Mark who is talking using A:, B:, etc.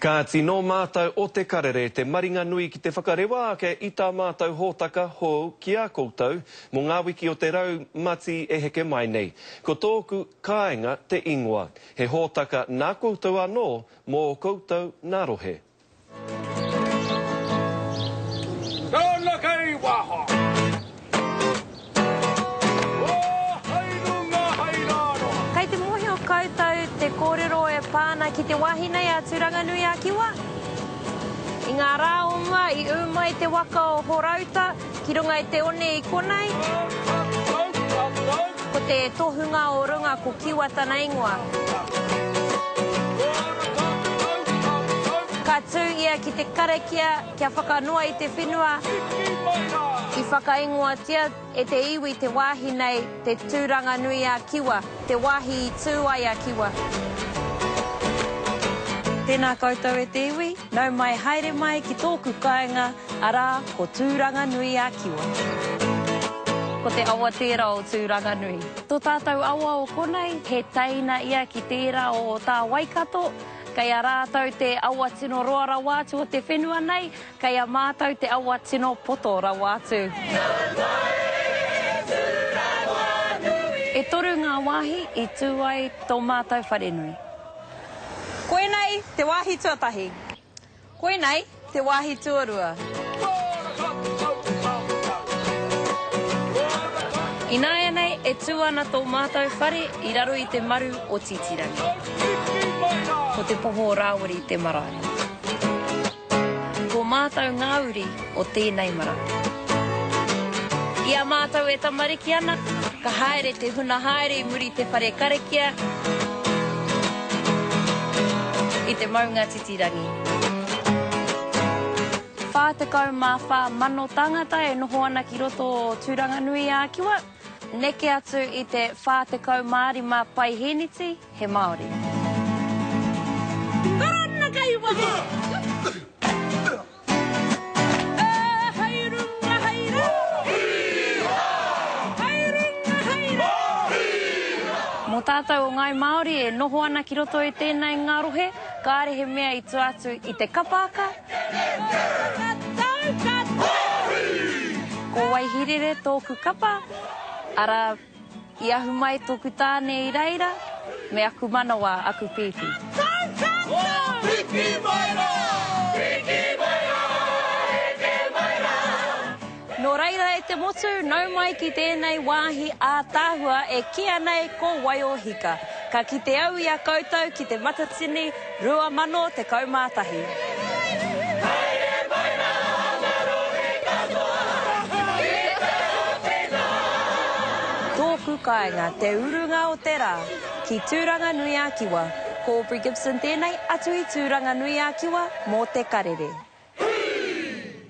A: Ka tino mātou o te karere, te maringa nui ki te whakarewa ke i tā mātou hōtaka hou ki a koutou mō ngā wiki o te rau mati e heke mai nei. Ko tōku kāinga te ingoa. He hōtaka nā koutou anō mō koutou nā rohe.
B: Tōna kei waha!
C: Kei te mohi o koutou te kōrero e pāna ki te wahina i a Tūranganui a Kiwa. I ngā rā o mua i umai te waka o Horauta, ki runga i te one i konei. Ko te tohunga o runga ko Kiwa tana ingoa. Ka tū ia ki te karekia kia whakanua i te whenua. I whakaingoatia e te iwi te wāhi nei te Tūranganui a Kiwa, te wāhi i tūai a Kiwa. Tēnā koutou e te iwi, nau mai haere mai ki tōku kāinga, arā ko Tūranganui a Kiwa. Ko te awa tērā o Tūranganui. Tō tātou awa o konei, he teina ia ki tērā o tā Waikato, kei a rātou te awa tino roa rawātu o te whenua nei, kei a mātou te awa tino poto rawātu. E toru ngā wāhi i tūai tō mātou wharenui. Koenei te wāhi tuatahi. Koenei te wāhi tuarua. Ināia nei e tū ana tō mātou whare i raro i te maru o Titirangi. Ko te poho rāwari te marae. Ko mātou ngāuri o tēnei marae. Ia mātou e tamariki ana, ka haere te huna haere i muri te whare karekia i te maunga Titirangi. Whātekau mā whā mano tangata e noho ana ki roto o Tūranganui a Kiwa, neke atu i te whātekau mārima pai heniti he Māori. Tōna kei waha! Hairunga haira! Hairunga haira! Mō tātou o ngai Māori e noho ana ki roto i tēnei ngā rohe, kāre he mea i tu atu i te kapaka. Ko waihirere tōku kapa, ara i ahu mai tōku tāne i reira, me aku manawa aku pipi. Nō reira e te motu, nau mai ki tēnei wāhi ā tāhua e kia nei ko Waiohika. Ka ki te au i a koutou ki te matatini, rua mano te kaumātahi. Tōku kāinga, te urunga o te rā, ki Tūranganui a Kiwa. Ko Aubrey Gibson tēnei atu i Tūranganui a Kiwa mō te karere.